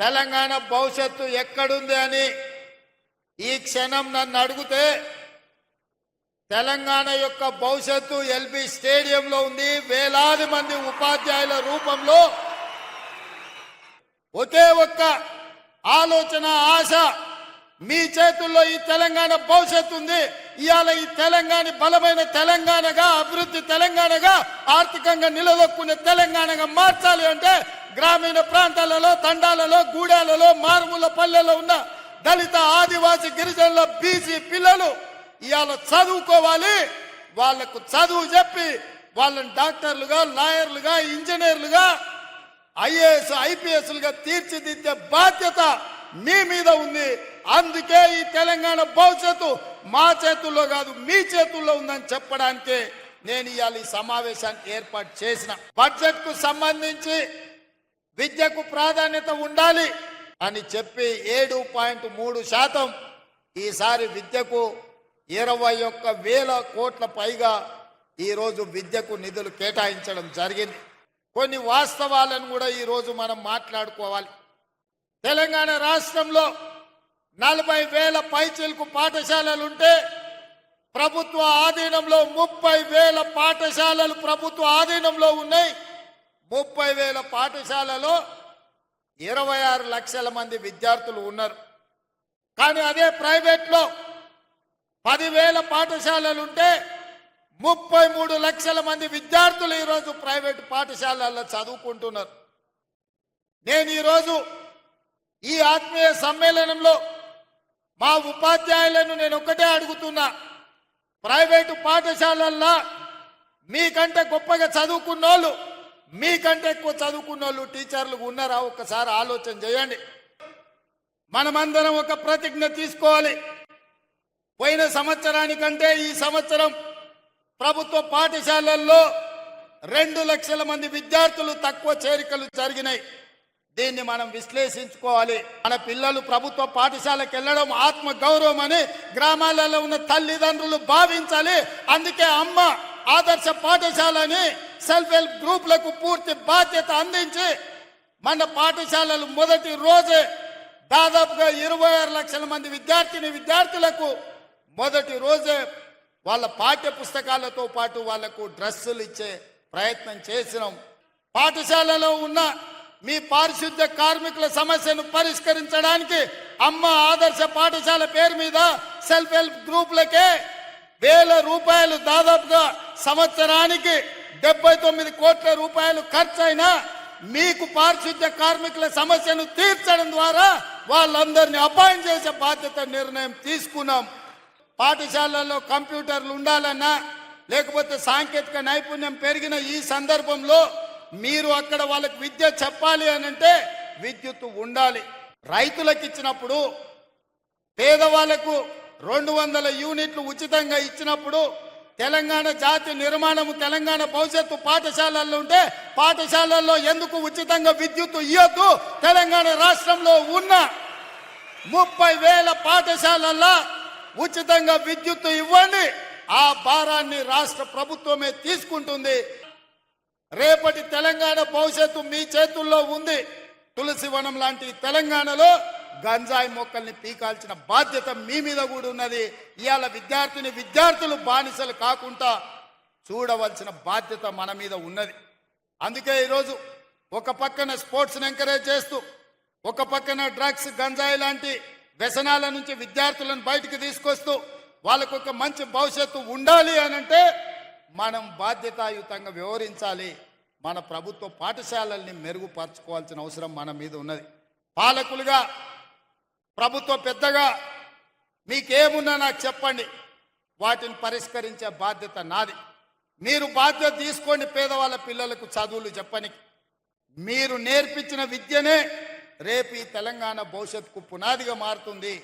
తెలంగాణ భవిష్యత్తు ఎక్కడుంది అని ఈ క్షణం నన్ను అడిగితే తెలంగాణ యొక్క భవిష్యత్తు ఎల్బీ స్టేడియంలో ఉంది. వేలాది మంది ఉపాధ్యాయుల రూపంలో ఒకే ఒక్క ఆలోచన, ఆశ, మీ చేతుల్లో ఈ తెలంగాణ భవిష్యత్తు ఉంది. ఇవాళ ఈ తెలంగాణ బలమైన తెలంగాణగా, అభివృద్ధి తెలంగాణగా, ఆర్థికంగా నిలదొక్కునే తెలంగాణగా మార్చాలి అంటే గ్రామీణ ప్రాంతాలలో, తండాలలో, గూడాలలో, మారుమూల పల్లెల్లో ఉన్న దళిత, ఆదివాసీ, గిరిజనుల, బీసీ పిల్లలు ఇవాళ చదువుకోవాలి. వాళ్లకు చదువు చెప్పి వాళ్ళని డాక్టర్లుగా, లాయర్లుగా, ఇంజనీర్లుగా, ఐఏఎస్, ఐపీఎస్లుగా తీర్చిదిద్దే బాధ్యత మీ మీద ఉంది. అందుకే ఈ తెలంగాణ భవిష్యత్తు మా చేతుల్లో కాదు, మీ చేతుల్లో ఉందని చెప్పడానికే నేను ఇవాళ ఈ సమావేశానికి ఏర్పాటు చేసిన. బడ్జెట్ కు సంబంధించి విద్యకు ప్రాధాన్యత ఉండాలి అని చెప్పి 7.3% ఈసారి విద్యకు 21,000 కోట్ల పైగా ఈరోజు విద్యకు నిధులు కేటాయించడం జరిగింది. కొన్ని వాస్తవాలను కూడా ఈరోజు మనం మాట్లాడుకోవాలి. తెలంగాణ రాష్ట్రంలో 40,000 పైచిలకు పాఠశాలలుంటే ప్రభుత్వ ఆధీనంలో 30,000 పాఠశాలలు ప్రభుత్వ ఆధీనంలో ఉన్నాయి. 30,000 పాఠశాలలో 26 లక్షల మంది విద్యార్థులు ఉన్నారు. కానీ అదే ప్రైవేట్లో 10,000 పాఠశాలలుంటే 33 లక్షల మంది విద్యార్థులు ఈరోజు ప్రైవేటు పాఠశాలల్లో చదువుకుంటున్నారు. నేను ఈరోజు ఈ ఆత్మీయ సమ్మేళనంలో మా ఉపాధ్యాయులను నేను ఒకటే అడుగుతున్నా, ప్రైవేటు పాఠశాలల్లో మీకంటే గొప్పగా చదువుకున్నోళ్ళు, మీకంటే ఎక్కువ చదువుకున్నోళ్ళు టీచర్లు ఉన్నారా? ఒక్కసారి ఆలోచన చేయండి. మనమందరం ఒక ప్రతిజ్ఞ తీసుకోవాలి. పోయిన సంవత్సరానికంటే ఈ సంవత్సరం ప్రభుత్వ పాఠశాలల్లో 2 లక్షల మంది విద్యార్థులు తక్కువ చేరికలు జరిగినాయి. దీన్ని మనం విశ్లేషించుకోవాలి. మన పిల్లలు ప్రభుత్వ పాఠశాలకు వెళ్ళడం ఆత్మ గౌరవం అని గ్రామాలలో ఉన్న తల్లిదండ్రులు భావించాలి. అందుకే అమ్మ ఆదర్శ పాఠశాలని సెల్ఫ్ హెల్ప్ గ్రూపులకు పూర్తి బాధ్యత అందించి మన పాఠశాలలు మొదటి రోజే దాదాపుగా 26 లక్షల మంది విద్యార్థులకు మొదటి రోజే వాళ్ళ పాఠ్య పుస్తకాలతో పాటు వాళ్లకు డ్రెస్సులు ఇచ్చే ప్రయత్నం చేసినాం. పాఠశాలలో ఉన్న మీ పారిశుద్ధ్య కార్మికుల సమస్యను పరిష్కరించడానికి అమ్మ ఆదర్శ పాఠశాల పేరు మీద సెల్ఫ్ హెల్ప్ గ్రూపులకే 1,000 రూపాయలు, దాదాపుగా సంవత్సరానికి 79 కోట్ల రూపాయలు ఖర్చయినా మీకు పారిశుద్ధ్య కార్మికుల సమస్యను తీర్చడం ద్వారా వాళ్ళందరినీ అపాయింట్ చేసే బాధ్యత నిర్ణయం తీసుకున్నాం. పాఠశాలల్లో కంప్యూటర్లు ఉండాలన్నా, లేకపోతే సాంకేతిక నైపుణ్యం పెరిగిన ఈ సందర్భంలో మీరు అక్కడ వాళ్ళకి విద్య చెప్పాలి అనంటే విద్యుత్ ఉండాలి. రైతులకు ఇచ్చినప్పుడు, పేదవాళ్లకు 200 యూనిట్లు ఉచితంగా ఇచ్చినప్పుడు, తెలంగాణ జాతి నిర్మాణము, తెలంగాణ భవిష్యత్తు పాఠశాలల్లో ఉంటే పాఠశాలల్లో ఎందుకు ఉచితంగా విద్యుత్ ఇవ్వద్దు? తెలంగాణ రాష్ట్రంలో ఉన్న 30,000 పాఠశాలల్లో ఉచితంగా విద్యుత్ ఇవ్వండి. ఆ భారాన్ని రాష్ట్ర ప్రభుత్వమే తీసుకుంటుంది. రేపటి తెలంగాణ భవిష్యత్తు మీ చేతుల్లో ఉంది. తులసివనం లాంటి తెలంగాణలో గంజాయి మొక్కల్ని పీకాల్సిన బాధ్యత మీ మీద కూడా ఉన్నది. ఇవాళ విద్యార్థులు బానిసలు కాకుండా చూడవలసిన బాధ్యత మన మీద ఉన్నది. అందుకే ఈరోజు ఒక పక్కన స్పోర్ట్స్ని ఎంకరేజ్ చేస్తూ, ఒక పక్కన డ్రగ్స్, గంజాయి లాంటి వ్యసనాల నుంచి విద్యార్థులను బయటికి తీసుకొస్తూ వాళ్ళకు ఒక మంచి భవిష్యత్తు ఉండాలి అనంటే మనం బాధ్యతాయుతంగా వ్యవహరించాలి. మన ప్రభుత్వ పాఠశాలల్ని మెరుగుపరచుకోవాల్సిన అవసరం మన మీద ఉన్నది. పాలకులుగా, ప్రభుత్వ పెద్దగా మీకేమున్నా నాకు చెప్పండి, వాటిని పరిష్కరించే బాధ్యత నాది. మీరు బాధ్యత తీసుకోండి. పేదవాళ్ళ పిల్లలకు చదువులు చెప్పని మీరు నేర్పించిన విద్యనే రేపు ఈ తెలంగాణ భవిష్యత్తుకు పునాదిగా మారుతుంది.